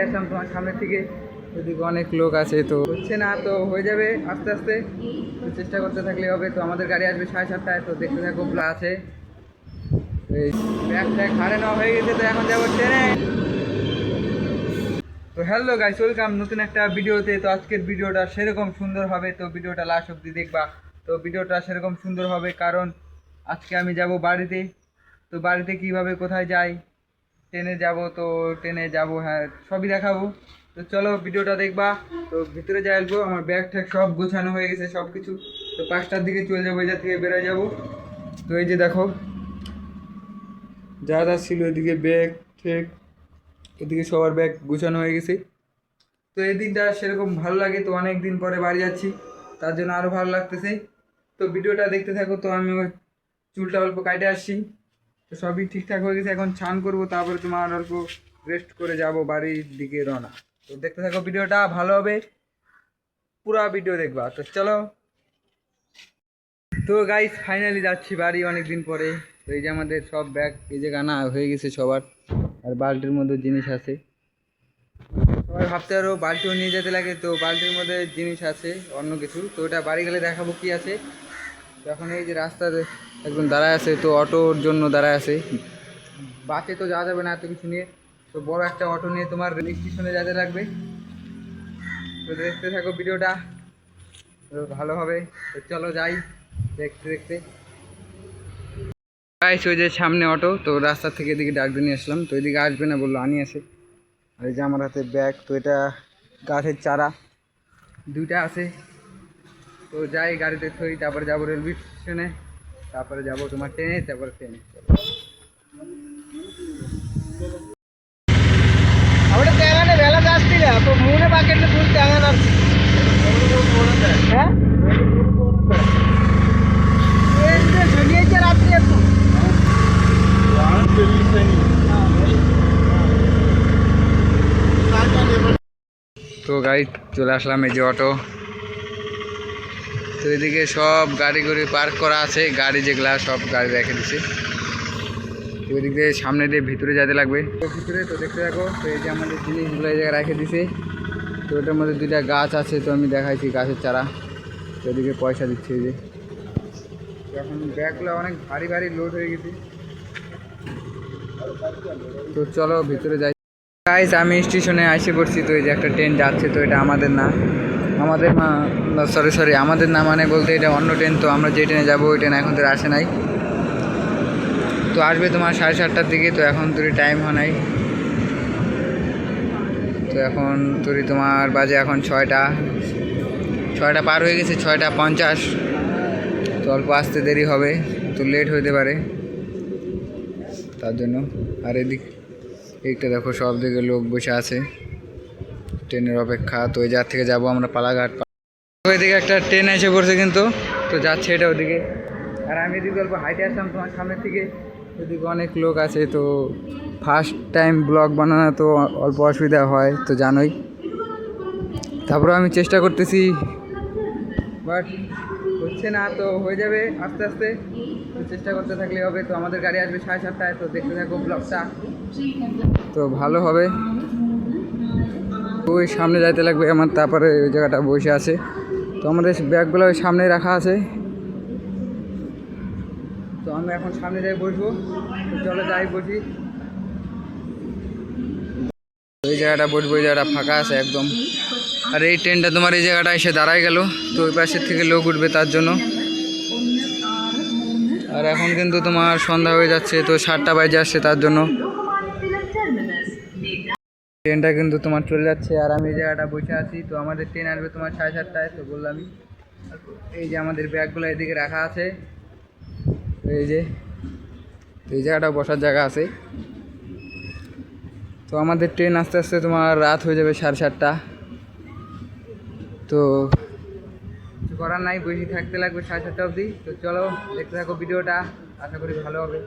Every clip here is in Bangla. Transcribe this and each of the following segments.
আসলাম তোমার সামনে থেকে, ওদিকে অনেক লোক আছে, তো হচ্ছে না, তো হয়ে যাবে আস্তে আস্তে, তো চেষ্টা করতে থাকলে হবে। তো আমাদের গাড়ি আসবে 7:30টায়, তো দেখতে থাকো আছে। এই ব্যাগ ট্যাগ হারে নেওয়া হয়ে গেছে, তো এখন যাবো ট্রেনে। তো হ্যালো গাইস, ওয়েলকাম নতুন একটা ভিডিওতে। তো আজকের ভিডিওটা সেরকম সুন্দর হবে, তো ভিডিওটা লাস্ট অব্দি দেখবা। তো ভিডিওটা সেরকম সুন্দর হবে কারণ আজকে আমি যাব বাড়িতে। তো বাড়িতে কিভাবে কোথায় যাই, ট্রেনে যাব, তো ট্রেনে যাব, হ্যাঁ সবই দেখাবো। তো চলো ভিডিওটা দেখবা। তো ভিতরে যাই আসবো, আমার ব্যাগ ট্যাগ সব গোছানো হয়ে গেছে সব কিছু। তো 5টার দিকে চলে যাবো, এই থেকে বেরোয় যাবো। তো এই যে দেখো যা যা ছিল, এদিকে ব্যাগ ট্যাগ, এদিকে সবার ব্যাগ গোছানো হয়ে গেছে। তো এই দিনটা সেরকম ভালো লাগে, তো অনেক দিন পরে বাড়ি যাচ্ছি, তার জন্য আরও ভালো লাগতেছে। তো ভিডিওটা দেখতে থাকো। তো আমি ওই চুলটা অল্প কাটে আসছি, তো সবই ঠিকঠাক হয়ে গেছে। এখন স্নান করবো, তারপরে তোমার অল্প রেস্ট করে যাব বাড়ির দিকে রওনা। তো দেখতে থাকো, ভিডিওটা ভালো হবে, পুরো ভিডিও দেখবা। তো চলো। তো গাইস ফাইনালি যাচ্ছি বাড়ি অনেক দিন পরে। তো এই যে আমাদের সব ব্যাগ এই যে গানা হয়ে গেছে সবার, আর বালতির মধ্যে জিনিস আছে। সবাই ভাবতে আরও বালতিও নিয়ে যেতে লাগে, তো বালতির মধ্যে জিনিস আছে অন্য কিছু, তো ওটা বাড়ি গেলে দেখাবো কি আছে। তো এখন এই যে রাস্তাতে একদম দাঁড়ায় আছে, তো অটোর জন্য দাঁড়ায় আছে। বাসে তো যাওয়া যাবে না এত কিছু নিয়ে, তো বড় একটা অটো নিয়ে তোমার স্টেশনে যেতে লাগবে। তো দেখতে থাকো ভিডিওটা, তো ভালো হবে। তো চলো যাই দেখতে দেখতে। গাইস ওই যে সামনে অটো, তো রাস্তা থেকে এদিকে ডাক দিয়ে নিয়ে আসলাম, তো এদিকে আসবে না বললো, আনি আসে। আর এই যে আমার হাতে ব্যাগ, তো এটা গাছের চারা 2টা আছে। তো যাই গাড়িতে থই, তারপরে যাবো রেলওয়ে স্টেশনে, তারপরে যাবো তোমার ট্রেনে, তারপরে ট্রেনে। അവിടെ തേങ്ങാൻ്റെ വില ജാസ്തിയില്ല, അപ്പോൾ 3 പാക്കറ്റിൽ ഫുൾ തേങ്ങ നിറച്ച്. ശനിയാഴ്ച രാത്രി എത്തും. তো গাড়ি চলে আসলাম, এই যে অটো। তো এদিকে সব গাড়ি গুড়ি পার্ক করা আছে, গাড়ি যেগুলা সব গাড়ি রেখে দিছে। তো ওইদিক দিয়ে সামনে দিয়ে ভিতরে যেতে লাগবে, তো ভিতরে তো দেখতে থাকো। তো এই যে আমাদের জিনিসগুলো এই জায়গায় রেখে দিছে, তো ওটার মধ্যে 2টা গাছ আছে, তো আমি দেখাইছি গাছের চারা। তো ওদিকে পয়সা দিচ্ছে এই যে। এখন ব্যাগগুলো অনেক ভারী ভারী লোড হয়ে গেছে, তো চলো ভিতরে যাই। গাইস আমি স্টেশনে এসে পড়ছি, তো এই যে একটা ট্রেন যাচ্ছে, তো এটা আমাদের না, আমাদের সরি আমাদের না মানে বলতে এটা অন্য ট্রেন। তো আমরা যে ট্রেনে যাবো ওই ট্রেন এখন তো আসে নাই, তো আসবে তোমার 7:30টার দিকে। তো এখন তোর টাইম হয় নাই, তো এখন তোর তোমার বাজে এখন 6টা পার হয়ে গেছে, 6:50। তো অল্প আসতে দেরি হবে, তো লেট হইতে পারে তার জন্য। আর এইটা দেখো সব দিকে লোক বসে আছে ট্রেনের অপেক্ষা। তো ওই জায়গা থেকে যাবো আমরা পালাঘাট। ওইদিকে একটা ট্রেন এসে পড়ছে কিন্তু, তো যাচ্ছে এটা ওদিকে। আর আমি এদিকে অল্প হাইটে আসলাম তোমার সামনে থেকে, ওদিকে অনেক লোক আছে। তো ফার্স্ট টাইম ব্লগ বানানো, তো অল্প অসুবিধা হয় তো জানোই। তারপরে আমি চেষ্টা করতেছি, বাট হচ্ছে না, তো হয়ে যাবে আস্তে আস্তে, তো চেষ্টা করতে থাকলে হবে। তো আমাদের গাড়ি আসবে 7:30টায়, তো দেখতে থাকো ব্লগটা, তো ভালো হবে। ওই সামনে যাইতে লাগবে আমার, তারপরে ওই জায়গাটা বসে আছে। তো আমাদের ব্যাগগুলো ওই সামনে রাখা আছে, তো আমরা এখন সামনে যাই বসবো। তো চলো যাই বসি, ওই জায়গাটা বসবো, ওই জায়গাটা ফাঁকা আছে একদম। আর এই ট্রেনটা তোমার এই জায়গাটা এসে দাঁড়ায় গেল, তো ওই পাশের থেকে লোক উঠবে তার জন্য। আর এখন কিন্তু তোমার সন্ধ্যা হয়ে যাচ্ছে, তো 7টা বাজে আসছে, তার জন্য ট্রেনটা কিন্তু তোমার চলে যাচ্ছে। আর আমি এই জায়গাটা বসে আছি, তো আমাদের ট্রেন আসবে তোমার 7:30টায়, তো বললামই। এই যে আমাদের ব্যাগগুলো এদিকে রাখা আছে, তো এই জায়গাটা বসার জায়গা আছে। তো আমাদের ট্রেন আস্তে আস্তে তোমার রাত হয়ে যাবে 7:30টা, তো কিছু করার নাই, বসে থাকতে লাগবে 7:30টা অবধি। তো চলো দেখতে থাকো ভিডিওটা, আশা করি ভালো হবে।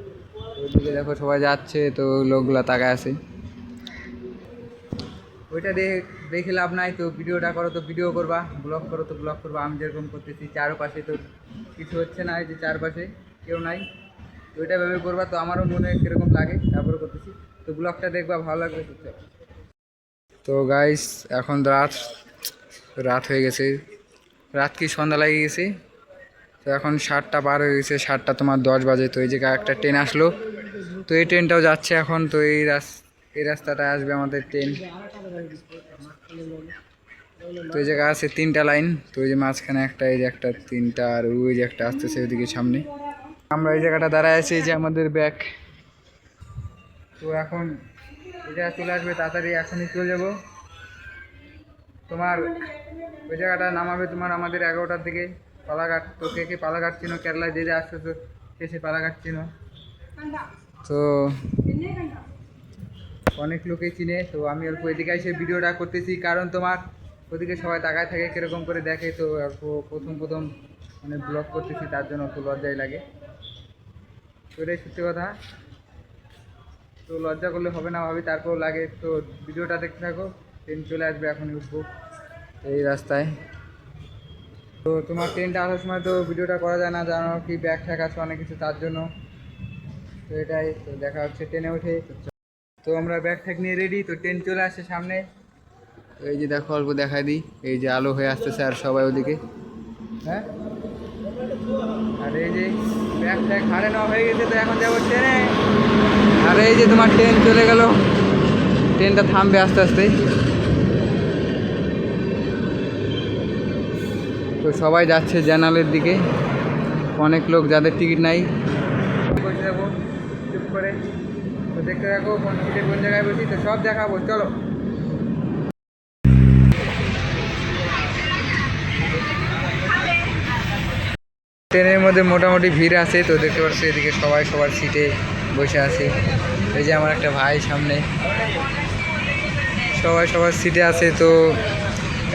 ওইদিকে দেখো সবাই যাচ্ছে, তো লোকগুলা তাকায় আছে, ওইটা দেখে লাভ নাই। তো ভিডিওটা করো তো ভিডিও করবা, ব্লগ করো তো ব্লগ করবা। আমি যেরকম করতেছি চারপাশে তো কিছু হচ্ছে না, এই যে চারপাশে কেউ নাই, তো ওইটা ভেবে করবা। তো আমারও মনে কীরকম লাগে, তারপরে করতেছি। তো ব্লগটা দেখবা, ভালো লাগবে। তো গাইস এখন রাত রাত হয়ে গেছে, রাত কি সন্ধ্যা লেগে গেছে। তো এখন 7টা পার হয়ে গেছে, 7টা তোমার 10 বাজে। তো এই জায়গায় একটা ট্রেন আসলো, তো এই ট্রেনটাও যাচ্ছে এখন। তো এই রাস্তাটায় আসবে আমাদের ট্রেন। তো এই জায়গায় আছে 3টা লাইন। তো এই যে মাঝখানে একটা, এই যে একটা 3টা, আর ওই যে একটা আসতেছে ওইদিকে সামনে। আমরা এই জায়গাটা দাঁড়ায় আছি, এই যে আমাদের ব্যাগ। তো এখন এই জায়গায় চলে আসবে তাড়াতাড়ি, এখনই চলে যাবো। তোমার ওই জায়গাটা নামাবে তোমার আমাদের 11টার দিকে, পালাঘাট। তো কে কে পালাঘাট চিনো, কেরালায় যে আসছো তো সে পালাঘাট চিনো। তো অনেক লোকেই চিনে। তো আমি অল্প এদিকে এসে ভিডিওটা করতেছি, কারণ তোমার ওদিকে সবাই তাকায় থাকে কীরকম করে দেখে। তো অল্প প্রথম মানে ব্লগ করতেছি, তার জন্য একটু লজ্জাই লাগে। তো এটাই সত্যি কথা। তো লজ্জা করলে হবে না ভাবি, তারপর লাগে। তো ভিডিওটা দেখতে থাকো, ট্রেন চলে আসবে, এখনই উঠবো এই রাস্তায়। তো তোমার ট্রেনটা আসার সময় তো ভিডিওটা করা যায় না, জানো কি ব্যাগ ঠ্যাগ আছে অনেক কিছু, তার জন্য। তো এটাই, তো দেখা হচ্ছে ট্রেনে উঠে। তো আমরা ব্যাগ ঠ্যাগ নিয়ে রেডি। তো ট্রেন চলে আসছে সামনে। তো এই যে দেখো, অল্প দেখাই দিই, এই যে আলো হয়ে আসতেছে আর সবাই ওদিকে। হ্যাঁ, আর এই যে ব্যাগ ট্যাগ হারে নেওয়া হয়ে গেছে। তো এখন যাবো ট্রেনে। আর এই যে তোমার ট্রেন চলে গেল, ট্রেনটা থামবে আস্তে আস্তে। তো সবাই যাচ্ছে জানালের দিকে, অনেক লোক যাদের টিকিট নাই। বসে যাবো চুপ করে। তো দেখতে থাকো কোন সিটে কোন জায়গায় বসি, তো সব দেখাবো, চলো। ট্রেনের মধ্যে মোটামুটি ভিড় আছে। তো দেখতে পাচ্ছ এদিকে সবাই সবার সিটে বসে আছে। এই যে আমার একটা ভাই সামনে, সবাই সবার সিটে আছে। তো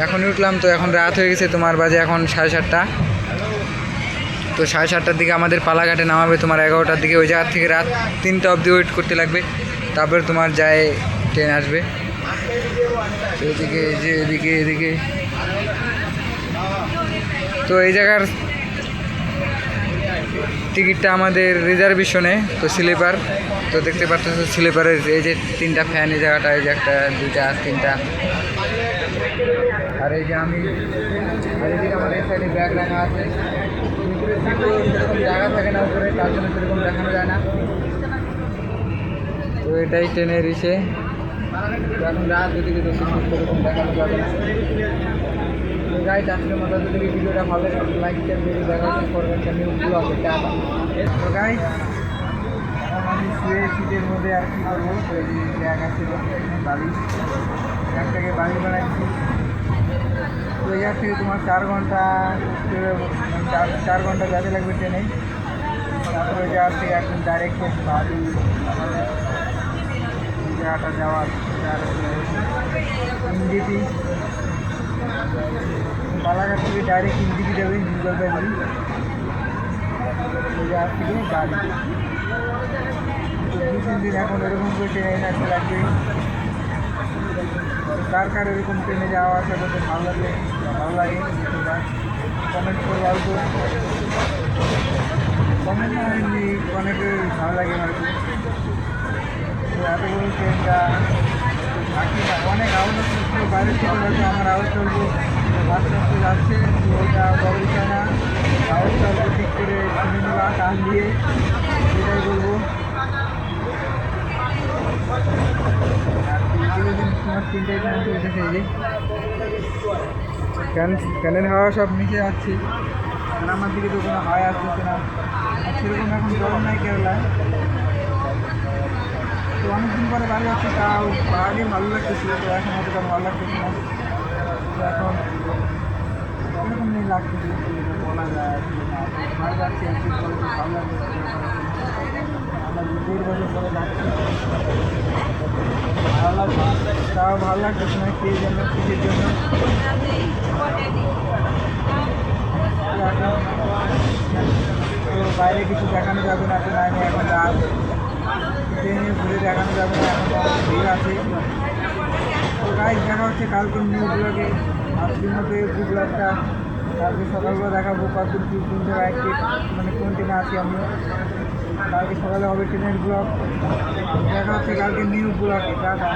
এখনই উঠলাম। তো এখন রাত হয়ে গেছে, তোমার বাজে এখন 7:30। তো 7:30টার দিকে আমাদের পালাঘাটে নামাবে তোমার 11টার দিকে। ওই জায়গার থেকে রাত 3টা অবধি ওয়েট করতে লাগবে, তারপরে তোমার যায় ট্রেন আসবে। তো এদিকে যে এদিকে তো এই জায়গার টিকিটটা আমাদের রিজার্ভেশনে, তো স্লিপার। তো দেখতে পাচ্ছ স্লিপারের এই যে 3টা ফ্যান এই জায়গাটা, এই যে একটা 2টা 3টা। আর এই যে আমি, আর এদিকে আমার এই সাইডে ব্যাগ রাখা আছে। সেরকম জায়গা থাকে না উপরে, তার জন্য সেরকম দেখানো যায় না। তো এটাই ট্রেনের ইসে। এখন রাত ওদিকে তো সেরকম দেখানো যাবে না। গাই আজকের মতো যদি ভিডিওটা ভালো লাইক শেয়ার দেখা হচ্ছে পরবর্তী নিউ ব্লগে। তো গাই আমি শুয়ে শীতের মধ্যে আর কি করবো, ব্যাগ আছে বাড়ি, ব্যাগটাকে বাড়ি বানাচ্ছি। তো এই থেকে তোমার 4 ঘন্টা 4 ঘন্টা যেতে লাগবে ট্রেনে। তারপরে যাওয়ার থেকে এখন ডাইরেক্ট বাড়ি আমাদের জায়গাটা যাওয়ার ইন্ডিপি, বালাঘাট থেকে ডাইরেক্ট ইন্ডিপি যাবে, নিউ জলপাইগুড়ি। ওই জায়গার থেকে বাড়ি। তো 2-3 দিন এখন এরকম করে ট্রেনে আসতে লাগবে। কার কার এরকম ট্রেনে যাওয়া আসা করতে ভালো লাগে কমেন্ট করবো। অল্প কমেন্ট অনেকে ভালো লাগে আর কি। তো এত বড় ট্রেনটা অনেক আওয়াজ আসছে, বাইরে থেকে হয়তো আমার আওয়াজ চলবো আস্তে আস্তে যাচ্ছে। তো ওইটা বড় বিষয় না, আওয়াজ চলবো ঠিক করে শুনে নেওয়া কান দিয়ে, এটাই বলবো। তোমার 3টায় ফ্যান চলতেছে, এই যে ফ্যানের হাওয়া সব নিচে যাচ্ছে। আর আমার দিকে তো কোনো হাওয়া আসতেছে না, সেরকম এখন গরম নাই কেরালায়। তো অনেকদিন পরে বাড়ি যাচ্ছে, তাও আগে ভালো লাগতেছিল, তো এখন অতটা ভালো লাগতেছে না। তো এখন এরকম নেই লাগতেছে, বলা যায় বাড়ি যাচ্ছে একদিন পরে, তো ভালো লাগছে। আমরা 2 বছর পরে যাচ্ছি, ভালো লাগছে, তাও ভালো লাগতেছে না কে জন্য কিসের জন্য। তো বাইরে কিছু দেখানো যাবে না, তো লাইনে এখন রাত, ট্রেনে ঘুরে দেখানো যাবে না, এখন ভিড় আছে। তো গাইজ দেখা হচ্ছে কালকে নিউ ব্লগে। আজকের মতো এই ব্লগটা কালকে সকালবেলা দেখাবো কতদূর কি কোন জায়গায় মানে কোন ট্রেনে আছি আমি। কালকে সকালে হবে ট্রেনের ব্লগ। দেখা হচ্ছে কালকে নিউ ব্লগে। টাটা।